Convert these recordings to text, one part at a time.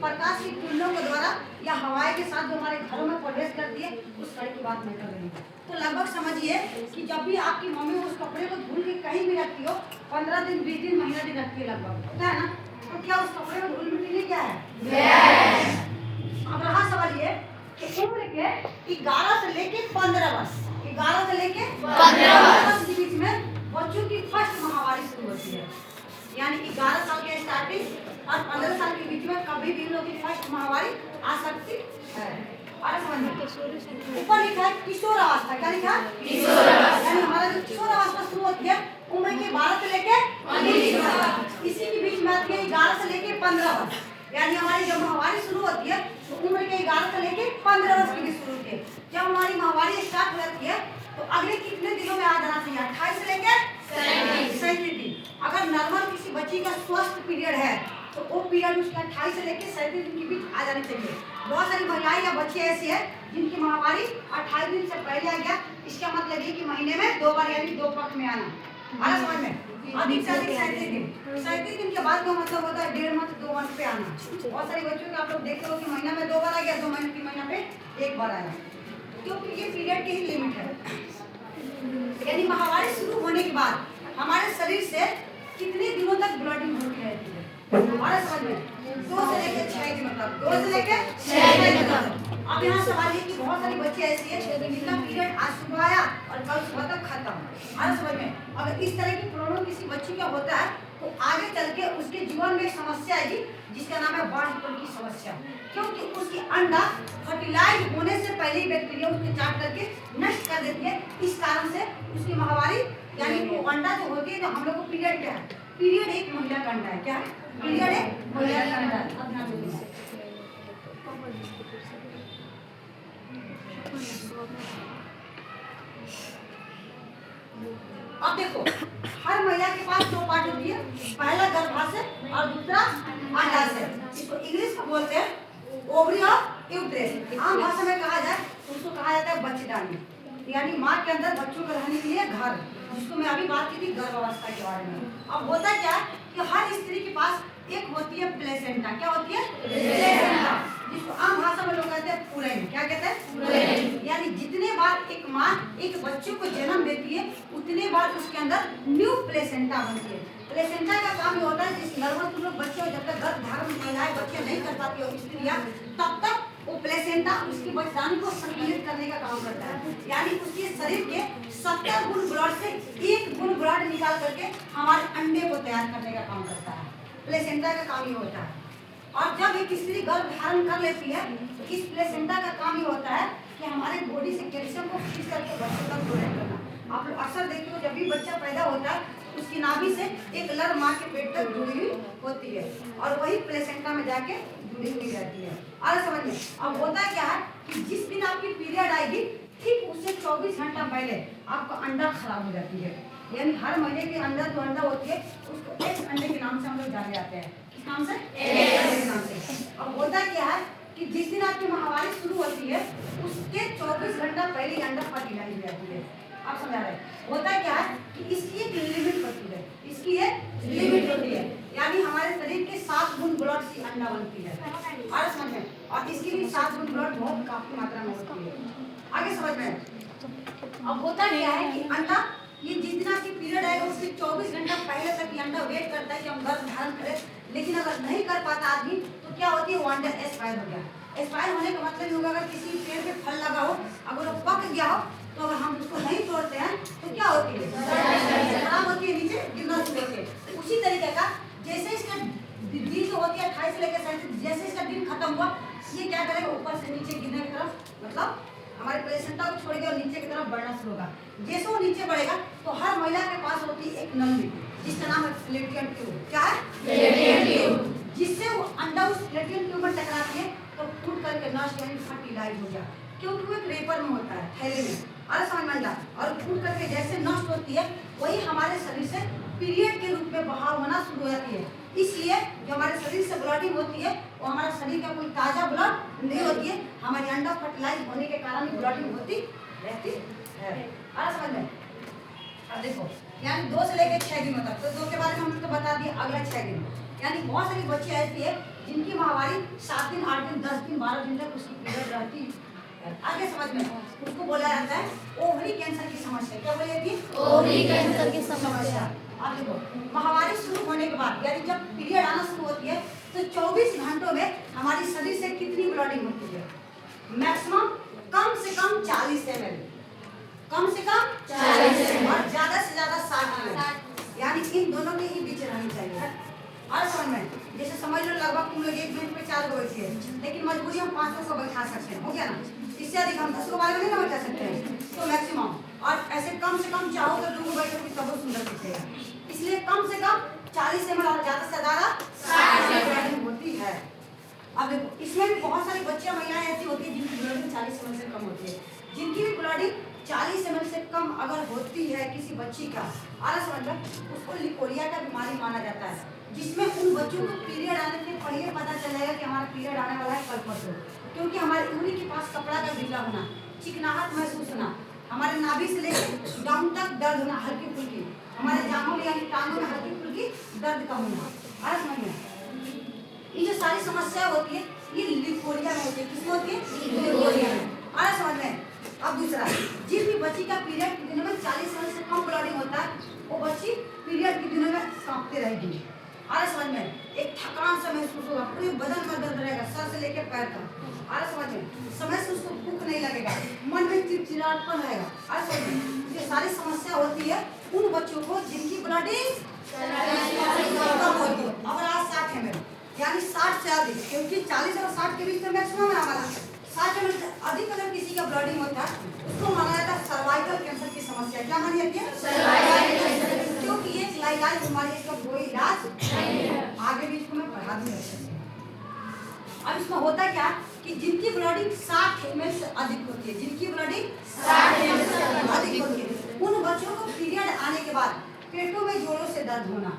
प्रकाश की किरणों के द्वारा या हवाएं के साथ जो हमारे घरों में प्रवेश करती है उस कड़ी की बात मैं कर रही हूँ। तो लगभग समझिए कि जब भी आपकी मम्मी उस कपड़े को धुल के कहीं भी रखती हो, 15 दिन 20 दिन महीना दिन रखती है लगभग, होता है ना, तो क्या उस कपड़े में धूल मिट्टी नहीं क्या है? अब रहा सवाल ये कि उम्र के 11 से लेके 15 वर्ष, 11 से लेके 15 वर्ष के बीच में बच्चों की फर्स्ट महामारी शुरू होती है। यानी 11 साल के स्टार्टिंग और 15 साल के बीच में कभी भी लोग की फर्स्ट महामारी आ सकती है। ऊपर लिखा है किशोर अवस्था, क्या लिखा है? किशोर अवस्था। यानी हमारा जो किशोर अवस्था शुरू होती है उम्र के 12 से लेके 19 वर्ष, इसी के बीच में आती है 11 से लेके 15 वर्ष। यानी हमारी जब महामारी शुरू होती है तो उम्र के 11 से लेके 15 वर्ष के बीच शुरू होती है। जब हमारी महामारी स्टार्ट हो जाती है तो अगले कितने दिनों में आ जाना चाहिए? 28 से लेके 37 दिन। अगर नॉर्मल किसी बच्ची का स्वस्थ पीरियड है तो वो पीरियड उसके 28 से लेके 37 दिन के बीच आ जानी चाहिए। बहुत सारी महिलाएं या बच्चे ऐसी है जिनकी महामारी 28 दिन से पहले आ गया। इसका मतलब ये कि महीने में 2 बार यानी 2 पक्ष में आना, समझ में? अधिक से अधिक 37 दिन के बाद का मतलब होता है 1.5 मंथ 2 मंथ पे आना। बहुत सारे बच्चों के आप लोग देखते हो कि महीना में 2 बार आ गया, 2 महीने 3 महीना पे 1 बार आया, क्योंकि ये पीरियड की ही लिमिट है। यानी महामारी शुरू होने के बाद हमारे शरीर से कितने दिनों तक ब्लडिंग होती रहती है? हमारे समझ में 2 से लेकर 6 दिन, मतलब 2 से लेकर 6 दिन तक। अब यहाँ सवाल ये कि बहुत सारी बच्चे ऐसी है जिनका पीरियड आज सुबह आया और कल सुबह तक खत्म। हमारे समझ में अगर इस तरह की प्रॉब्लम किसी बच्ची का होता है तो आगे चल के उसके जीवन में एक समस्या आएगी जिसका नाम है बाढ़ की समस्या, क्योंकि उसकी अंडा फर्टिलाइज होने से पहले ही बैक्टीरिया उसके चाट करके नष्ट कर देती है। इस कारण से उसकी महामारी यानी वो अंडा जो होती है, तो हम लोग को पीरियड क्या है? पीरियड एक महिला का अंडा है। क्या है? पीरियड एक महिला का अंडा है। अब ध्यान दीजिए, अब देखो हर महिला के पास 2 पार्ट होती है, पहला गर्भाशय और दूसरा अंडाशय। इसको इंग्लिश में बोलते हैं ओवरी और यूट्रस। आम भाषा में कहा जाए तो उसको कहा जाता है बच्चेदानी, यानी माँ के अंदर बच्चों को रहने के लिए घर, जिसको मैं अभी बात की थी गर्भावस्था के बारे में। अब होता क्या है कि हर स्त्री के पास एक होती है प्लेसेंटा। क्या होती है? प्लेसेंटा, जिसको आम भाषा में लोग कहते हैं पुरैन। क्या कहते हैं? पुरैन। यानी जितने बार एक माँ एक बच्चे को जन्म देती है उतने बार उसके अंदर न्यू प्लेसेंटा बनती है। प्लेसेंटा का काम ये होता है जिस नॉर्मल लोग बच्चे जब तक गर्भ धारण महिलाएं बच्चे नहीं कर पाती और स्त्रियां, तब तक वो प्लेसेंटा उसकी बच्चानी को संतुलित करने का काम करता है। यानी उसके शरीर के 70 गुण ब्लड से 1 गुण ब्लड निकाल करके हमारे अंडे को तैयार करने का काम करता है। प्लेसेंटा का काम ये होता है। और जब एक स्त्री गर्भ धारण कर लेती है तो इस प्लेसेंटा का काम ये होता है कि हमारे बॉडी से कैल्शियम को खींच करके बच्चे तक डोनेट करना। आप लोग अक्सर देखते हो जब भी बच्चा पैदा होता है उसकी नाभि से एक लड़ माँ के पेट तक जुड़ी हुई होती है और वही प्लेसेंटा में जाके जुड़ी हुई रहती है। और समझ में अब होता क्या है कि जिस दिन आपकी पीरियड आएगी ठीक उससे 24 घंटा पहले आपका अंडा खराब हो जाती है। यानी हर महीने के अंदर जो अंडा होती है उसको एक अंडे के नाम से हम लोग जाने जाते हैं। किस नाम से? एक अंडे के नाम से। अब होता क्या है कि जिस दिन आपकी महामारी शुरू होती है उसके 24 घंटा पहले अंडा फर्टिलाइज हो जाती है। आप समझा रहे हैं? होता क्या है कि इसकी एक लिमिट होती है, इसकी एक लिमिट होती है। यानी हमारे शरीर के 7 गुण ब्लड से अंडा बनती है। और समझ में और इसकी भी 7 गुण ब्लड बहुत काफी मात्रा में होती है। आगे समझ में अब होता क्या है कि अंडा ये जितना की पीरियड आएगा उसके 24 घंटा पहले तक ये अंडा वेट करता है कि हम गर्भ धारण करें, लेकिन अगर नहीं कर पाता आदमी तो क्या होती है वो अंडा एक्सपायर हो गया। एक्सपायर होने का मतलब ये होगा अगर किसी पेड़ पे फल लगा हो अगर वो पक गया हो तो अगर हम उसको नहीं तोड़ते हैं तो क्या होती है? खराब होती है, नीचे गिरना शुरू होती है। उसी तरीके का जैसे इसका दिन जो होती है 28 से लेकर 37, जैसे इसका दिन खत्म हुआ ये क्या करेगा ऊपर से नीचे गिरने की तरफ, मतलब हमारे प्लेसेंटा को छोड़ के और नीचे की तरफ बढ़ना शुरू होगा। जैसे वो नीचे बढ़ेगा तो हर महिला के पास होती है एक नली जिसका नाम है फैलोपियन ट्यूब। क्या है? Fallopian tube. जिससे वो अंडा उस फैलोपियन ट्यूब में टकराती है तो फूट करके नष्ट यानी फर्टिलाइज हो गया, क्योंकि वो एक रेपर में होता है, थैले में। और समझ में आ और फूट करके जैसे नष्ट होती है वही हमारे शरीर से पीरियड के रूप में बहाव होना शुरू हो जाती है। इसलिए जो हमारे शरीर से ब्लडिंग होती है वो हमारे शरीर का कोई ताजा ब्लड नहीं होती है, हमारी अंडा फर्टिलाइज होने के कारण ही ब्लडिंग होती रहती है। और समझ में अब देखो यानी 2 से लेकर 6 दिनों तक, तो 2 के बारे में हमने तो बता दिया। अगला 6 दिन यानी बहुत सारी बच्ची ऐसी है जिनकी माहवारी 7 दिन 8 दिन 10 दिन 12 दिन तक उसकी पीरियड रहती है। आगे समझ में उसको बोला जाता है ओवरी कैंसर की समस्या। क्या बोली थी? ओवरी कैंसर की समस्या। आप देखो माहवारी शुरू होने के बाद यानी जब पीरियड आना शुरू होती है तो 24 घंटों में हमारी शरीर से कितनी ब्लीडिंग होती है? मैक्सिमम कम से कम 40 ml, कम से कम 40 ml और ज्यादा से ज्यादा 60 ml, यानी इन दोनों के ही बीच रहनी चाहिए। और समझ में जैसे समझ लो लगभग तुम लोग 1 मिनट में 4 को बैठिए, लेकिन मजबूरी हम 5 को बैठा सकते हैं, हो गया ना? इससे अधिक हम 10 को बार नहीं ना बैठा सकते हैं, तो मैक्सिमम। और ऐसे कम से कम चाहो तो 2 को बैठोगे तब बहुत सुंदर दिखेगा। इसलिए कम से कम 40 ml और ज्यादा से ज्यादा 60 ml होती है। अब देखो इसमें भी बहुत सारी बच्चियां महिलाएं ऐसी होती है जिनकी ब्लडिंग 40 ml से कम होती है। जिनकी भी ब्लडिंग 40 ml से कम अगर होती है किसी बच्ची का, आला समझ लो, उसको लिकोरिया का बीमारी माना जाता है, जिसमें उन बच्चों को पीरियड आने से पहले पता चल जाएगा कि हमारा पीरियड आने वाला है कल परसों, क्योंकि हमारी उंगली के पास कपड़ा का ढीला होना, चिकनाहट महसूस होना, हमारे नाभि से लेकर डाउन तक दर्द होना हल्की फुल्की, हमारे जांघों में यानी टांगों में हल्की फुल्की दर्द का होना। आला समझ में ये जो सारी समस्या होती है ये लिकोरिया में होती है। किसमें होती है? लिकोरिया में। आला समझ में। अब दूसरा, जिस भी बच्ची का पीरियड के दिनों में 40 ml से कम ब्लीडिंग होता है वो बच्ची पीरियड के दिनों में कांपते रहेगी। आला समझ में। एक थकान सा महसूस होगा, पूरे बदन में दर्द रहेगा, सर से लेकर पैर तक। आला समझ में। समय से उसको भूख नहीं लगेगा, मन में चिड़चिड़ापन रहेगा। आला समझ में। ये सारी समस्या होती है उन बच्चों को जिनकी ब्लीडिंग कम होती है। अब रहा 60 ml यानी 60 से अधिक, क्योंकि 40 और 60 के बीच में मैक्सिमम है हमारा। 60 ml से अधिक अगर किसी का ब्लीडिंग होता है उसको माना जाता है सर्वाइकल कैंसर की समस्या। क्या मानी जाती है? Cervical cancer. क्योंकि ये इलाज बीमारी, इसका कोई इलाज नहीं है। आगे भी इसको मैं पढ़ा दूंगा। अब इसमें होता क्या कि जिनकी ब्लीडिंग 60 ml से अधिक होती है, जिनकी ब्लीडिंग 60 ml से अधिक होती है, उन बच्चों को पीरियड आने के बाद पेटों में जोरों से दर्द होना,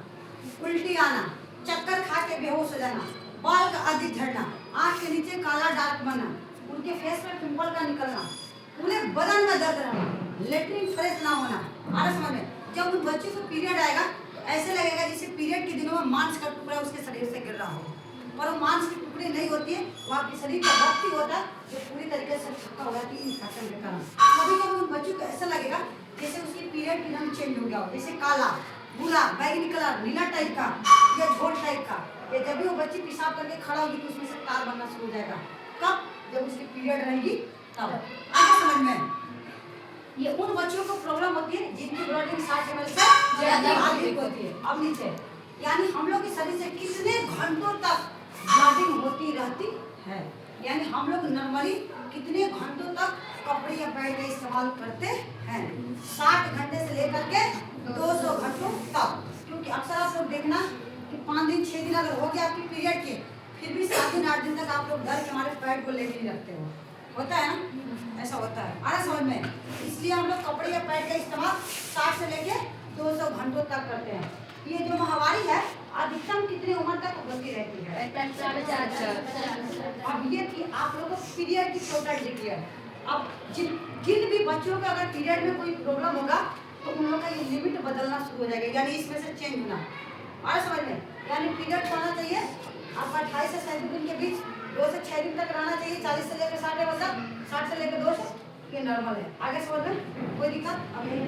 उल्टी आना, चक्कर खा के बेहोश हो जाना, बाल का अधिक झड़ना, आंख के नीचे काला दाग बनना, उनके फेस पे पिंपल का निकलना, पूरे बदन में दर्द रहना, लेटरिन फ्रेश ना होना। आरा समझ में। जब उन बच्चों को पीरियड आएगा तो ऐसे लगेगा जैसे पीरियड के दिनों में मांस का टुकड़ा उसके शरीर से गिर रहा हो, पर वो मांस की टुकड़ी नहीं होती है, वो आपके शरीर का रक्त ही होता है जो पूरी तरीके से थका हो जाती है इन्फेक्शन के कारण। कभी कभी उन बच्चों को ऐसा लगेगा जैसे उसकी पीरियड की रंग चेंज हो गया हो, जैसे काला, भूरा, बैगनी कलर, नीला टाइप का या झोल टाइप का। या जब भी वो बच्ची पेशाब करके खड़ा होगी तो उसमें से तार बनना शुरू हो जाएगा। कब? जब उसकी पीरियड रहेगी तब। आगे समझ में। ये उन बच्चों को प्रॉब्लम होती है जिनकी ब्लीडिंग 60 ml से ज्यादा अधिक होती है। अब नीचे यानी हम लोग के शरीर से कितने घंटों तक ब्लीडिंग होती रहती है, यानी हम लोग नॉर्मली कितने घंटों तक कपड़े या पैड का इस्तेमाल करते हैं? 60 घंटे से लेकर के 200 घंटों तक। क्योंकि अक्सर आप लोग देखना कि 5 दिन 6 दिन अगर हो गया आपकी पीरियड के, फिर भी 7 दिन 8 दिन तक आप लोग डर के हमारे पैड को लेके नहीं रखते हो। होता है ना, ऐसा होता है। आ रहा समझ में। इसलिए हम लोग कपड़े या पैड का इस्तेमाल 60 से लेके 200 घंटों तक करते हैं। ये जो माहवारी है अधिकतम कितनी उम्र तक होती रहती है? अब ये कि आप लोगों को पीरियड की टोटल डिटेल। अब जिन भी बच्चों को अगर पीरियड में कोई प्रॉब्लम होगा तो उन लोगों का ये लिमिट बदलना शुरू हो जाएगा, यानी इसमें से चेंज होना। और समझ में, यानी पीरियड होना चाहिए आपका 28 से 37 दिन के बीच, 2 से 6 दिन तक रहना चाहिए, 40 से लेकर 60 तक, 60 से लेकर 200 ये नॉर्मल है। आगे समझ में कोई दिक्कत? अब यही